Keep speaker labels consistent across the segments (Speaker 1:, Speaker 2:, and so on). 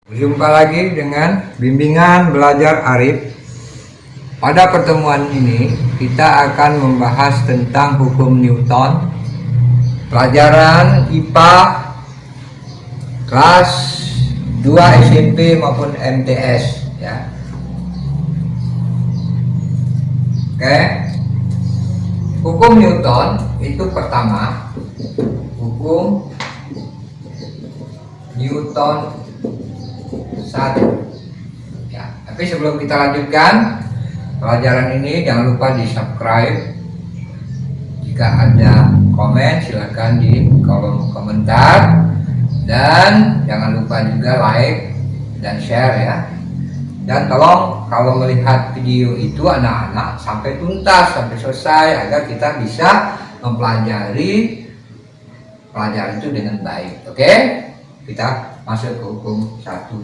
Speaker 1: Jumpa lagi dengan bimbingan belajar Arif. Pada pertemuan ini kita akan membahas tentang hukum Newton, pelajaran IPA kelas 2 SMP maupun MTS ya. Oke. Hukum Newton itu pertama, hukum Newton 1 ya. Tapi sebelum kita lanjutkan pelajaran ini, jangan lupa di subscribe. Jika ada komen silakan di kolom komentar, dan jangan lupa juga like dan share ya. Dan tolong kalau melihat video itu anak-anak sampai tuntas, sampai selesai, agar kita bisa mempelajari pelajaran itu dengan baik. Oke, kita masuk ke hukum 1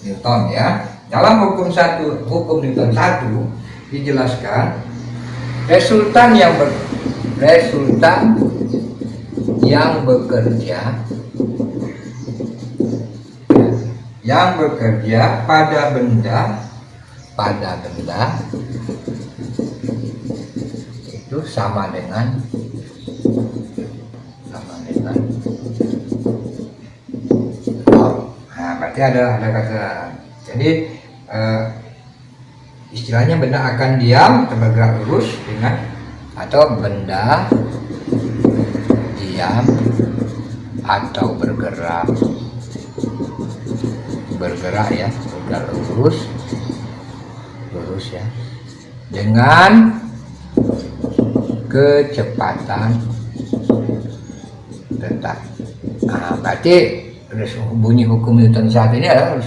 Speaker 1: Newton ya. Dalam hukum Newton 1 dijelaskan resultan yang bekerja pada benda itu sama dengan berarti ada kata. Jadi istilahnya benda akan diam atau bergerak lurus dengan, atau benda diam atau bergerak ya, bergerak lurus ya, dengan kecepatan tetap. Berarti bunyi hukum Newton 1 ini adalah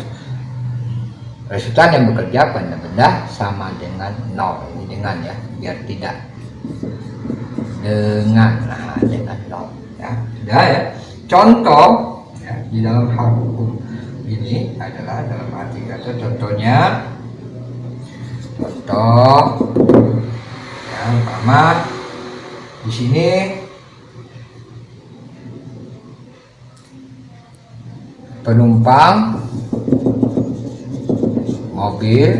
Speaker 1: resultan yang bekerja pada benda sama dengan 0. Ini dengan ya, biar tidak dengan 0 ya. Sudah ya. Contoh ya, di dalam hal hukum ini adalah dalam arti kata contohnya, ya, umpama di sini penumpang mobil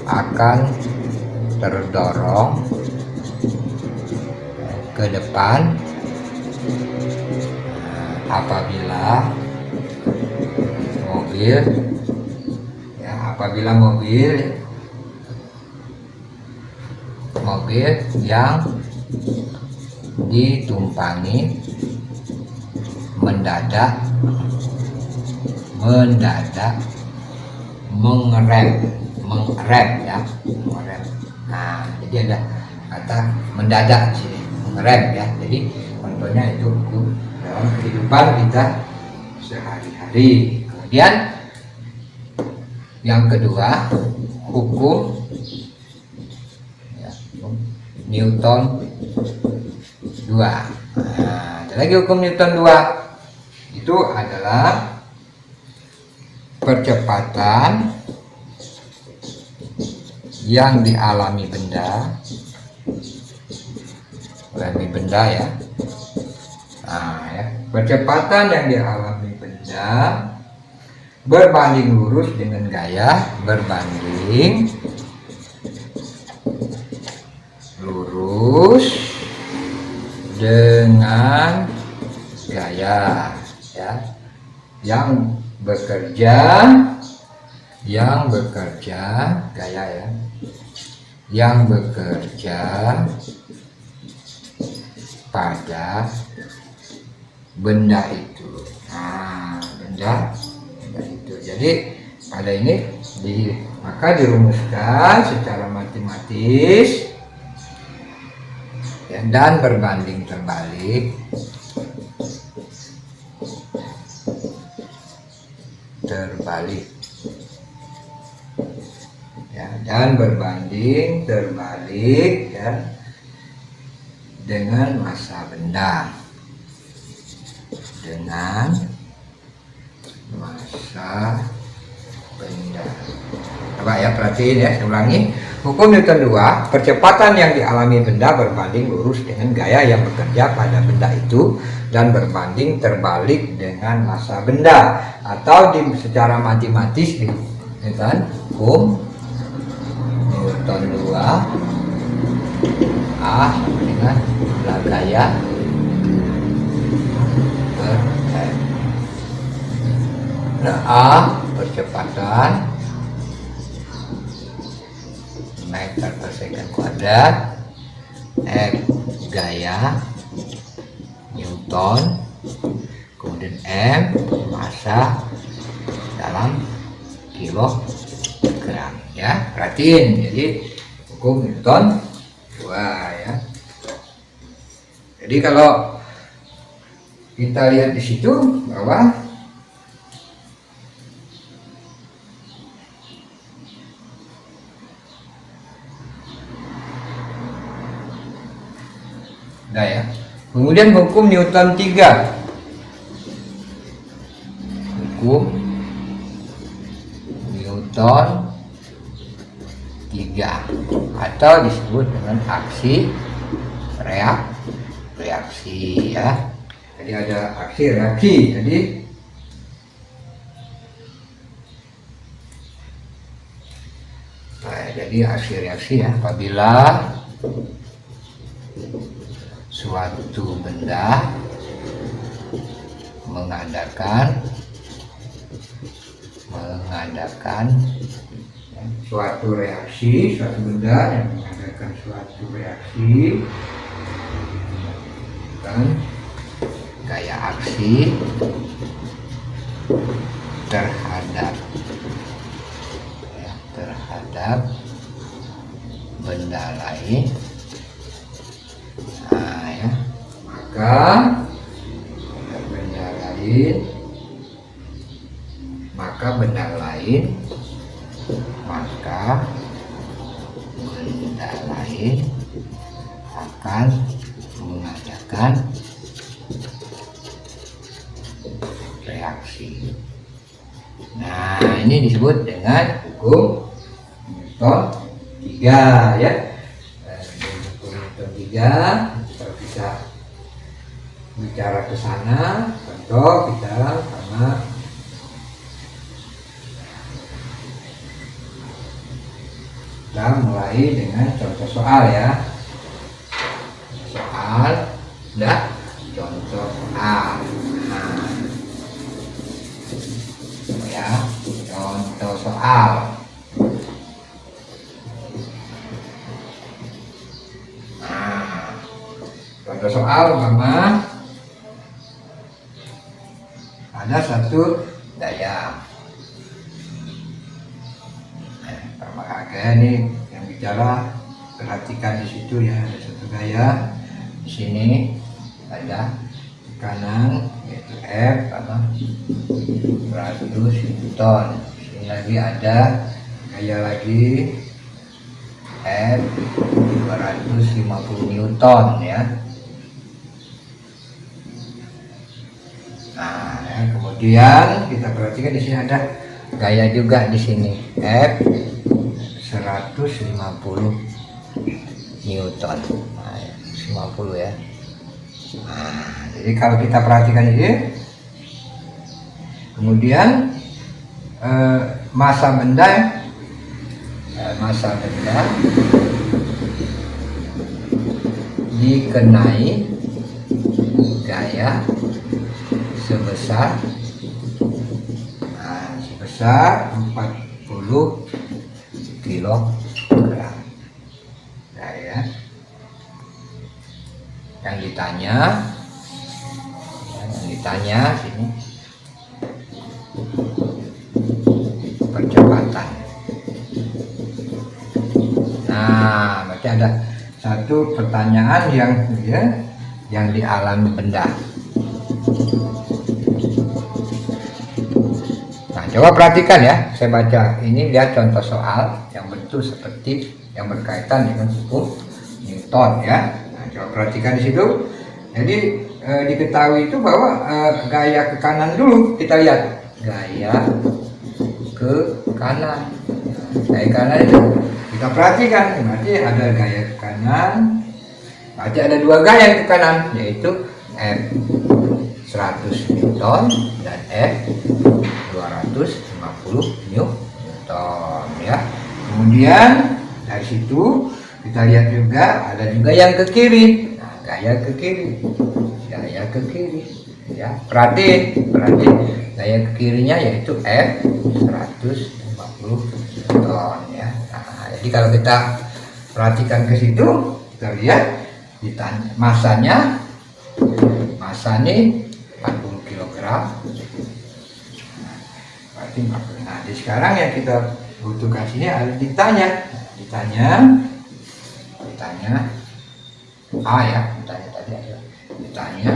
Speaker 1: akan terdorong ke depan apabila mobil yang ditumpangi mendadak mengerem ya. Nah, jadi ada kata mendadak di sini, mengerem ya. Jadi contohnya itu dalam kehidupan kita sehari-hari. Kemudian yang kedua, hukum ya, Newton 2. Ada lagi hukum Newton 2. Itu adalah percepatan yang dialami benda ya. Percepatan yang dialami benda berbanding lurus dengan gaya berbanding lurus dengan gaya ya, yang bekerja gaya ya, yang bekerja pada benda itu. Benda itu. Jadi pada ini maka dirumuskan secara matematis ya, dan berbanding terbalik ya, dan berbanding terbalik ya dengan massa benda, Coba ya perhatiin ya, saya ulangi. Hukum Newton 2, percepatan yang dialami benda berbanding lurus dengan gaya yang bekerja pada benda itu dan berbanding terbalik dengan massa benda, atau secara matematis kan hukum Newton 2 A sama dengan gaya per M. Nah, A percepatan meter per second kuadrat, F gaya Newton, kemudian M massa dalam kilogram ya. Perhatiin, jadi hukum Newton 2 ya. Jadi kalau kita lihat di situ bahwa nah ya. Kemudian hukum Newton 3. Hukum Newton 3 atau disebut dengan aksi reaksi ya. Jadi ada aksi reaksi. Jadi aksi reaksi ya, apabila suatu benda mengadakan suatu reaksi, suatu benda yang mengadakan suatu reaksi dan gaya aksi terhadap benda lain, nah ya, maka benda lain akan mengadakan reaksi. Nah, ini disebut dengan hukum Newton 3 ya. Hukum Newton 3, kalau kita bicara ke sana, contoh kita sama kita mulai dengan contoh soal ya. Contoh soal. Nah, ya, contoh soal. Nah, contoh soal umpama ada satu daya. Gaya ini yang bicara, perhatikan di situ ya, ada satu gaya di sini, ada tekanan yaitu F sama 100 Newton. Sini lagi ada gaya lagi F 250 Newton ya. Nah ya, kemudian kita perhatikan di sini ada gaya juga di sini F 150 Newton. Nah, 50 ya. Nah, jadi kalau kita perhatikan ini, kemudian massa benda dikenai gaya sebesar 40 kilogram. Nah, ya. Yang ditanya sini percepatan. Nah, berarti ada satu pertanyaan yang dialami benda. Nah, coba perhatikan ya, saya baca ini, lihat contoh soal yang bentuk seperti yang berkaitan dengan hukum Newton ya. Nah, coba perhatikan di situ. Jadi diketahui itu bahwa gaya ke kanan dulu, kita lihat gaya ke kanan. Gaya kanan itu Kita perhatikan, berarti ada gaya tekanan, berarti ada dua gaya tekanan, yaitu F 100 Newton dan F 250 Newton ya. Kemudian dari situ kita lihat juga ada juga yang ke kiri. Nah, gaya ke kiri ya. Perhatiin gaya ke kirinya yaitu F 150 Newton ya. Nah, jadi kalau kita perhatikan ke situ, kita lihat ditanya masanya nih 40 kg. Berarti nah, di sekarang yang kita butuhkan sini ada ditanya A ya, ditanya tadi ada ditanya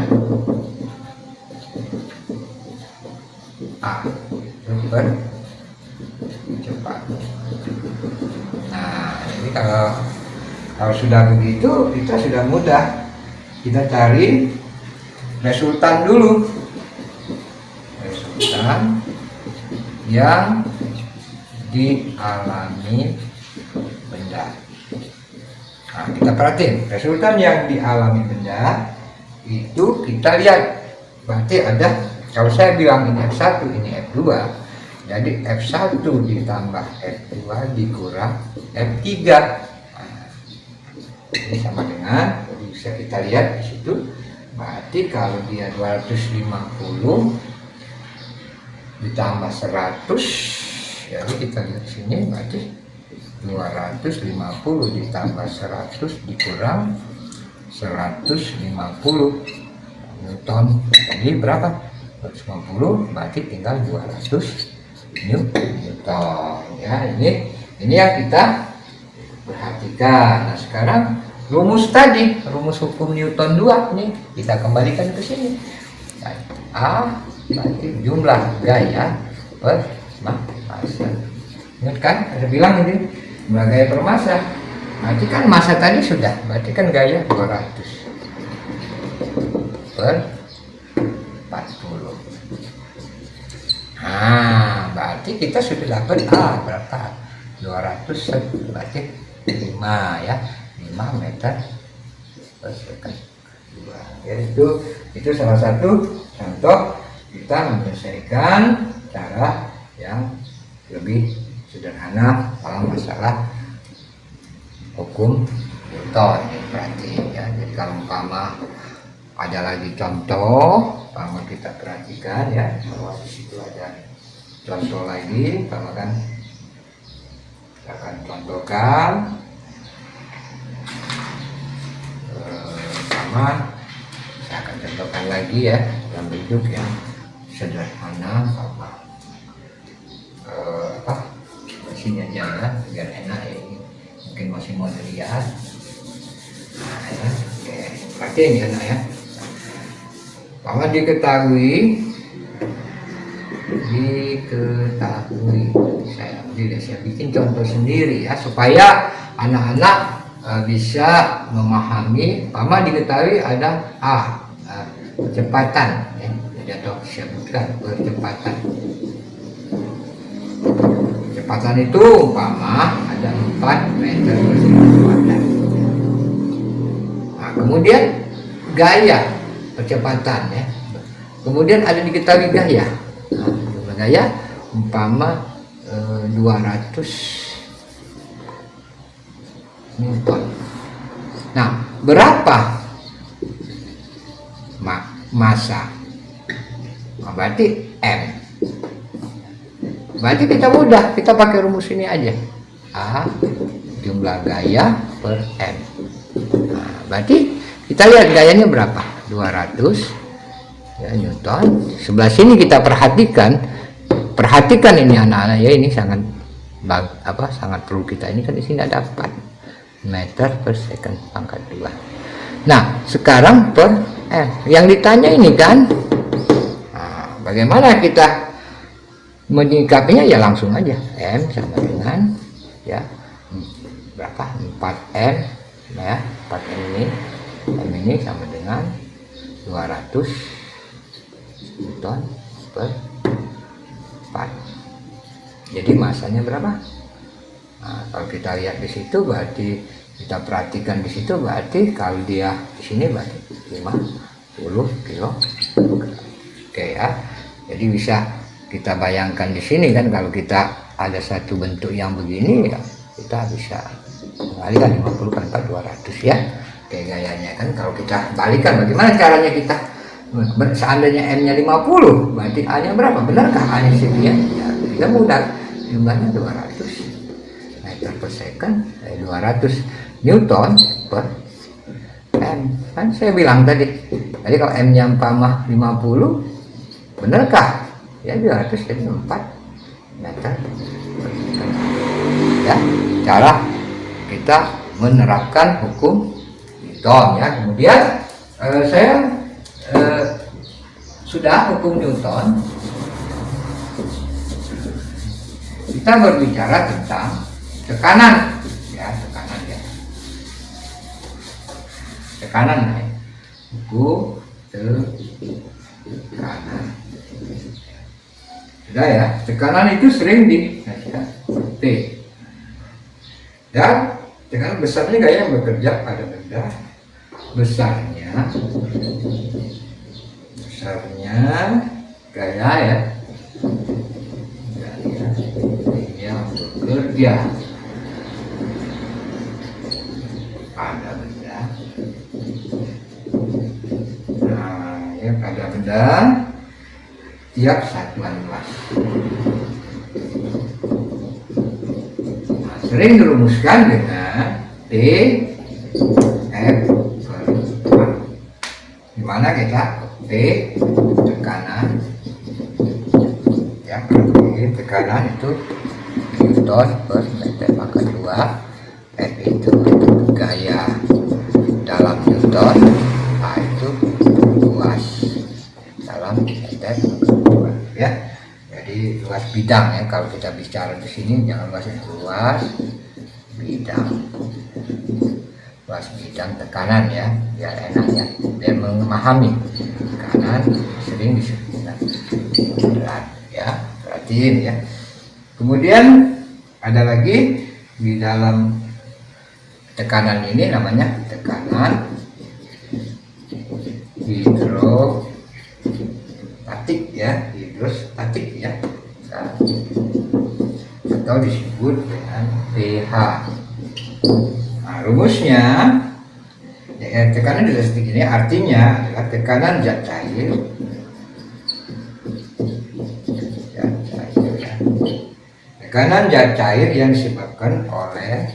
Speaker 1: A cepat. Nah, jadi kalau sudah begitu, kita sudah mudah, kita cari resultan dulu, resultan yang dialami benda. Nah, kita perhatiin resultan yang dialami benda itu, kita lihat berarti ada, kalau saya bilang ini F1 ini F2, jadi F1 ditambah F2 dikurang F3. Nah, ini sama dengan, bisa kita lihat di situ. Berarti kalau dia 250 ditambah 100, jadi kita lihat sini berarti 250 ditambah 100 dikurang 150 Newton. Jadi berapa? 150, berarti tinggal 200 Newton ya. Ini yang kita perhatikan. Nah, sekarang rumus tadi, rumus hukum Newton 2 nih kita kembalikan ke sini. A berarti jumlah gaya per massa. Ingat kan? Saya bilang ini jumlah gaya per massa. Berarti kan massa tadi sudah, berarti kan gaya 200 per 40. Nah, berarti kita sudah dapat A berapa? 200, berarti 5 ya. 5 meter per second. Ya, itu salah satu contoh kita menyelesaikan cara yang lebih sederhana dalam masalah hukum Newton. Berarti ya, jadi kalau umpama ada lagi contoh, umpama kita perhatikan ya, kalau di situ ada contoh lagi, umpama kan kita akan contohkan. Saya akan contohkan lagi ya dalam bentuk yang sederhana, sini aja ya biar enak ya, ini mungkin masih mau dilihat. Nah ya, oke, perhatiin ya nak ya, bahwa diketahui saya bikin contoh sendiri ya supaya anak-anak bisa memahami. Pertama diketahui ada percepatan ya, jadi atau sebutkan percepatan. Percepatan itu umpama ada 4 meter per second. Nah, kemudian gaya percepatan ya. Kemudian ada diketahui gaya. Nah, gaya umpama 200 Newton. Nah, berapa massa? Nah, berarti M. Berarti kita mudah, kita pakai rumus ini aja. A jumlah gaya per M. Nah, berarti kita lihat gayanya berapa? 200 ya, Newton. Sebelah sini kita perhatikan ini anak-anak ya, ini sangat sangat perlu kita. Ini kan di sini ada 4 meter per second pangkat 2. Nah, sekarang per M. Yang ditanya ini kan, nah, bagaimana kita menyikapinya? Ya langsung aja, M sama dengan ya berapa? 4M ya, 4M ini, M ini sama dengan 200 Newton per 4. Jadi masanya berapa? Nah, kalau kita lihat di situ berarti kita perhatikan di situ berarti kalau dia di sini berarti 50 kilo. Oke ya. Jadi bisa kita bayangkan di sini kan, kalau kita ada satu bentuk yang begini ya, kita bisa mengalikan 50 kali 4 200 ya. Kayak gayanya kan, kalau kita balikan bagaimana caranya kita, seandainya M nya 50 berarti A nya berapa, benarkah A nya sekian ya, kita mudah, jumlahnya 200 meter per second, 200 Newton per M. Kan saya bilang tadi kalau M nya 50 benarkah ya, 200 jadi 4 meter per second ya. Cara kita menerapkan hukum Newton ya. Kemudian saya sudah hukum Newton, kita berbicara tentang tekanan ya, tekanan ya. Hukum tekanan sudah ya. Tekanan itu sering dikasihkan T, dan tekanan besarnya gaya bekerja pada benda, besarnya gaya ya, yang bekerja pada benda. Nah ya, pada benda tiap satuan luas. Nah, sering dirumuskan dengan T F per A, dimana kita T tekanan ya, tekanan itu Newton per meter pangkat 2, F itu gaya dalam Newton, A itu luas dalam meter pangkat 2 ya. Jadi luas bidang ya, kalau kita bicara di sini jangan luas bidang, luas bidang tekanan ya, biar enak ya, biar memahami. Tekanan sering disebut berat ya, perhatiin ya. Kemudian ada lagi di dalam tekanan ini namanya tekanan hidrostatik ya, atau disebut dengan pH. Nah, rumusnya ya, tekanan hidrostatik ini artinya adalah tekanan zat cair ya. Tekanan zat cair yang disebabkan oleh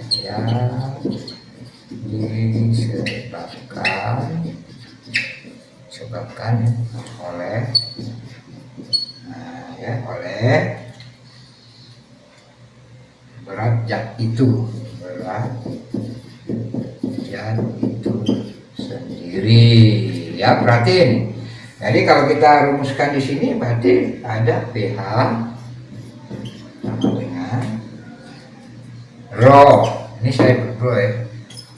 Speaker 1: oleh berat zat itu sendiri ya, perhatiin. Jadi kalau kita rumuskan di sini berarti ada pH sama dengan rho. Ini saya berdua ya,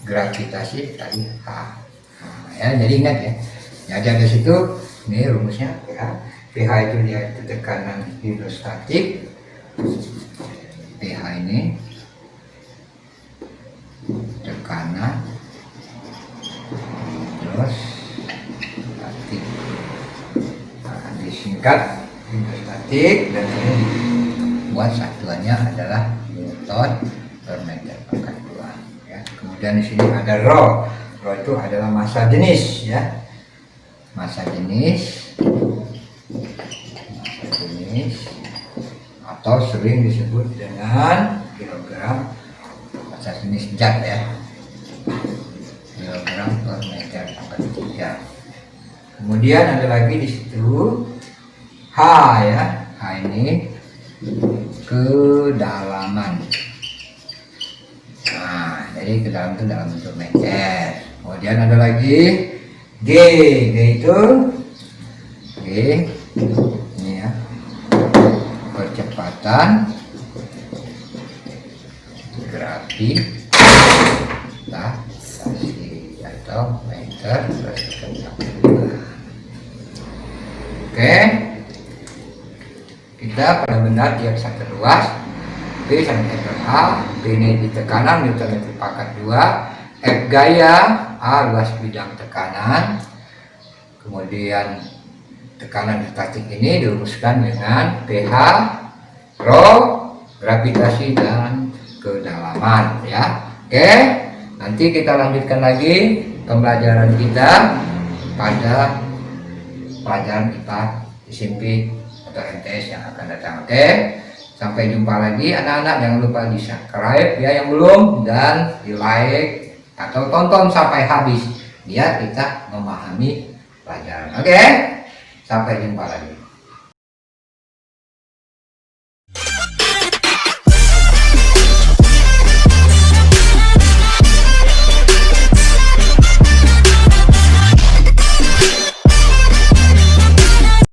Speaker 1: gravitasi kali H. Nah, ya, jadi ingat ya. Jadi ada situ ini rumusnya pH. pH itu dia tekanan hidrostatik. pH ini tekanan hidrostatik. Nah, disingkat hidrostatik, dan ini buat satuannya adalah Newton per meter pangkat 2 ya. Kemudian di sini ada rho. Rho itu adalah massa jenis ya. Massa jenis atau sering disebut dengan kilogram, massa jenis zat ya, kilogram per meter pangkat 3. Kemudian ada lagi di situ H ya. H ini kedalaman. Nah, jadi kedalaman itu dalam bentuk meter. Kemudian ada lagi G. G itu ini ya, percepatan gravitasi atau meter per second. Oke, kita pada benda tiap satu luas P sama meter A, P ini di tekanan, Newton meter pangkat 2, F gaya, A luas bidang tekanan, kemudian tekanan statik ini dirumuskan dengan pH, rho, gravitasi dan kedalaman ya. Oke, nanti kita lanjutkan lagi pembelajaran kita pada pelajaran IPA SMP atau MTS yang akan datang. Oke, sampai jumpa lagi anak-anak. Jangan lupa di subscribe ya yang belum, dan di like atau tonton sampai habis biar kita memahami pelajaran. Oke, sampai jumpa lagi.